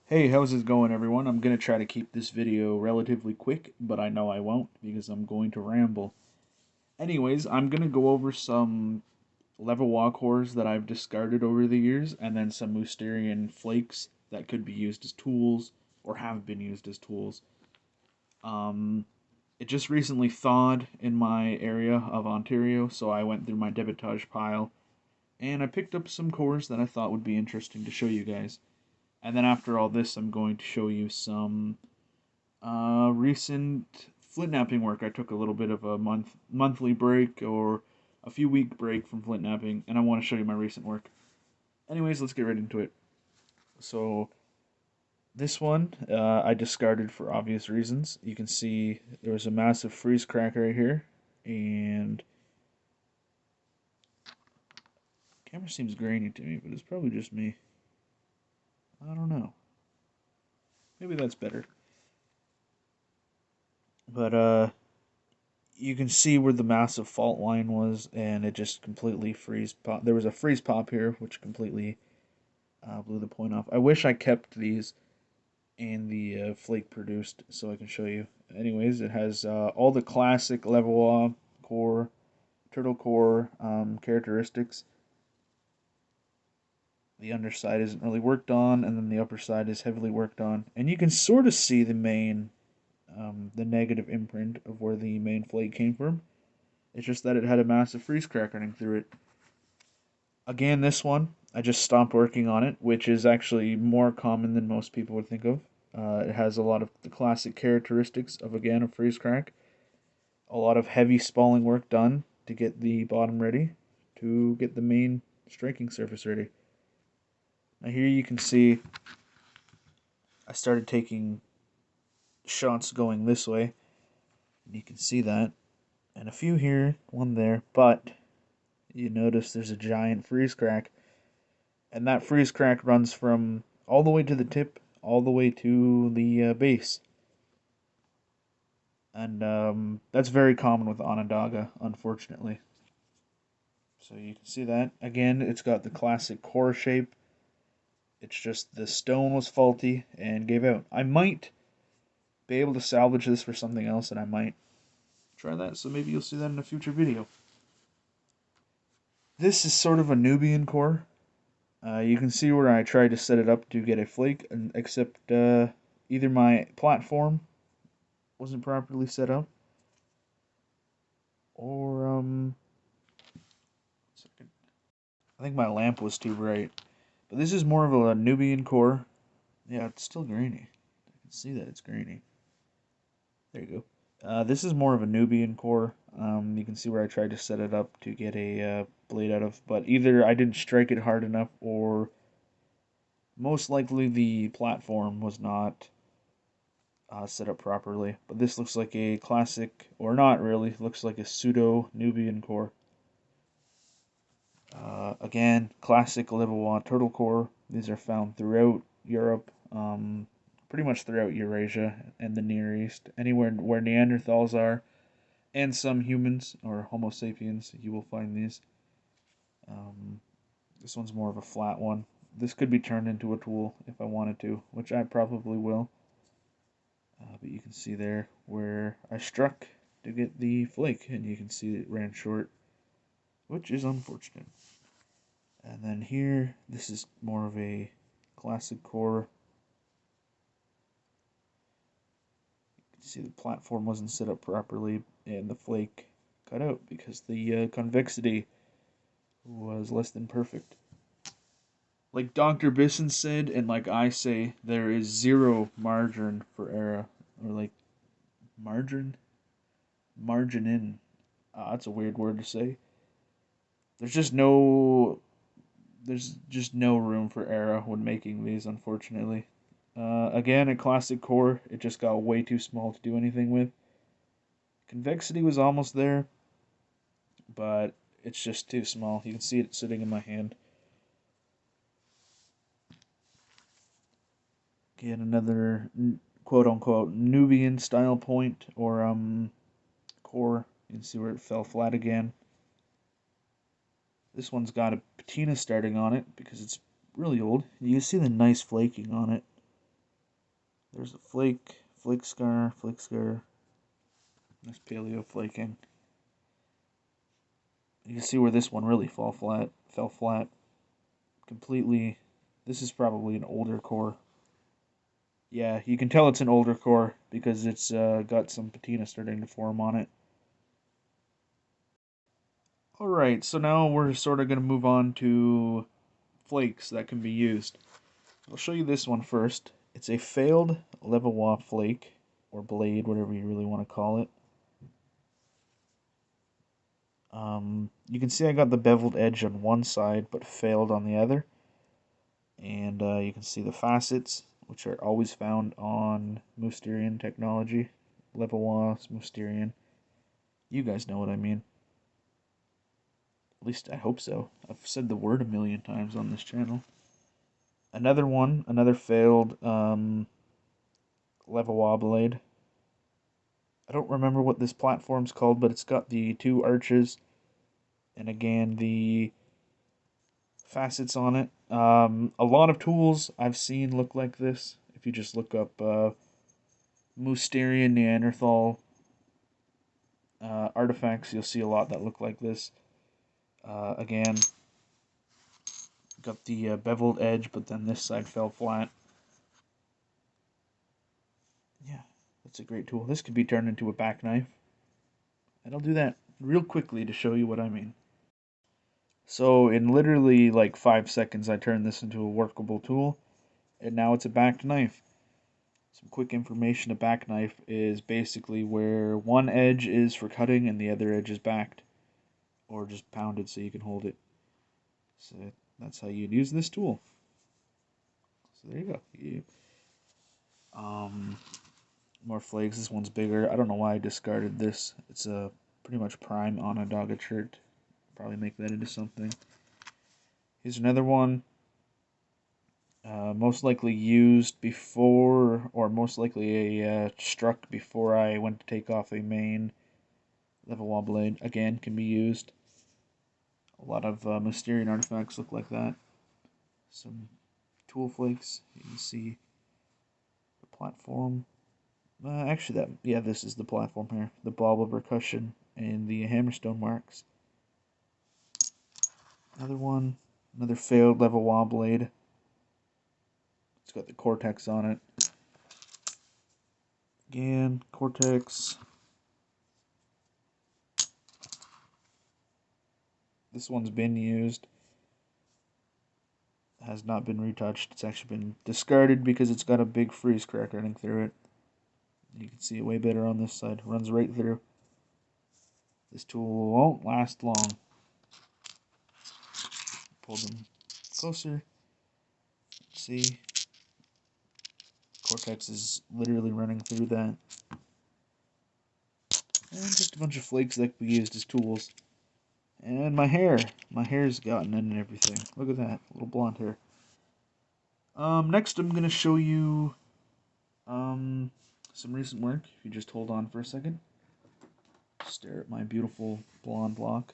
Hey, how's it going, everyone? I'm going to try to keep this video relatively quick, but I know I won't because I'm going to ramble. Anyways, I'm going to go over some Levallois cores that I've discarded over the years, and then some Mousterian flakes that could be used as tools or have been used as tools. Um, it just recently thawed in my area of Ontario, so I went through my debitage pile, and I picked up some cores that I thought would be interesting to show you guys. And then after all this, I'm going to show you some recent flint knapping work. I took a little bit of a monthly break or a few week break from flint knapping, and I want to show you my recent work. Anyways, let's get right into it. So this one I discarded for obvious reasons. You can see there was a massive freeze crack right here, and camera seems grainy to me, but it's probably just me. I don't know. Maybe that's better. But you can see where the massive fault line was, and it just completely freeze pop. There was a freeze pop here, which completely blew the point off. I wish I kept these and the flake produced so I can show you. Anyways, it has all the classic Levallois core, turtle core characteristics. The underside isn't really worked on, and then the upper side is heavily worked on. And you can sort of see the negative imprint of where the main flake came from. It's just that it had a massive freeze crack running through it. Again, this one, I just stopped working on it, which is actually more common than most people would think of. It has a lot of the classic characteristics of, again, a freeze crack. A lot of heavy spalling work done to get the bottom ready, to get the main striking surface ready. Now here you can see I started taking shots going this way. And you can see that. And a few here, one there, but you notice there's a giant freeze crack. And that freeze crack runs from all the way to the tip, all the way to the base. And that's very common with Onondaga, unfortunately. So you can see that. Again, it's got the classic core shape. It's just the stone was faulty and gave out. I might be able to salvage this for something else, and I might try that, so maybe you'll see that in a future video. This is sort of a Nubian core. You can see where I tried to set it up to get a flake, except either my platform wasn't properly set up, or I think my lamp was too bright. But this is more of a Nubian core. Yeah, it's still grainy. I can see that it's grainy. There you go. This is more of a Nubian core. You can see where I tried to set it up to get a blade out of, but either I didn't strike it hard enough, or most likely the platform was not set up properly. But this looks like a classic, or not really, looks like a pseudo Nubian core. Again, classic Levallois turtle core. These are found throughout Europe, pretty much throughout Eurasia and the Near East. Anywhere where Neanderthals are, and some humans or Homo sapiens, you will find these. Um, this one's more of a flat one. This could be turned into a tool if I wanted to, which I probably will. But you can see there where I struck to get the flake, and you can see it ran short, which is unfortunate. And then here, this is more of a classic core. You can see the platform wasn't set up properly, and the flake cut out because the convexity was less than perfect. Like Dr. Bisson said, and like I say, there is zero margin for error. Or like margin? Margin in. That's a weird word to say. There's just no room for error when making these, unfortunately. Again, a classic core, it just got way too small to do anything with. Convexity was almost there, but it's just too small. You can see it sitting in my hand. Again, another quote-unquote Nubian style point, or core. You can see where it fell flat again. This one's got a patina starting on it because it's really old. You can see the nice flaking on it. There's a flake, flake scar, Nice paleo flaking. You can see where this one really fell flat. Completely. This is probably an older core. Yeah, you can tell it's an older core because it's got some patina starting to form on it. Alright, so now we're sort of going to move on to flakes that can be used. I'll show you this one first. It's a failed Levallois flake, or blade, whatever you really want to call it. You can see I got the beveled edge on one side, but failed on the other. And you can see the facets, which are always found on Mousterian technology. Levallois, Mousterian. You guys know what I mean. At least I hope so. I've said the word a million times on this channel. Another failed Levallois blade. I don't remember what this platform's called, but it's got the two arches, and again, the facets on it. A lot of tools I've seen look like this. If you just look up Mousterian Neanderthal artifacts, you'll see a lot that look like this. Again, got the beveled edge, but then this side fell flat. Yeah, that's a great tool. This could be turned into a back knife. And I'll do that real quickly to show you what I mean. So in literally like 5 seconds, I turned this into a workable tool, and now it's a backed knife. Some quick information: a back knife is basically where one edge is for cutting and the other edge is backed, or just pounded so you can hold it. So that's how you'd use this tool. So there you go. More flakes. This one's bigger. I don't know why I discarded this. It's a pretty much prime on a dogged shirt. Probably make that into something. Here's another one. Most likely used before, or most likely struck before I went to take off a main Levallois blade. Again, can be used. A lot of Mousterian artifacts look like that. Some tool flakes. You can see the platform. Actually, this is the platform here. The blob of percussion and the hammerstone marks. Another one. Another failed Levallois blade. It's got the cortex on it. Again, cortex. This one's been used. Has not been retouched. It's actually been discarded because it's got a big freeze crack running through it. You can see it way better on this side. Runs right through. This tool won't last long. Pull them closer. See, cortex is literally running through that. And just a bunch of flakes that can be used as tools. And my hair's gotten in and everything. Look at that, little blonde hair. Next I'm gonna show you some recent work. If you just hold on for a second, stare at my beautiful blonde lock.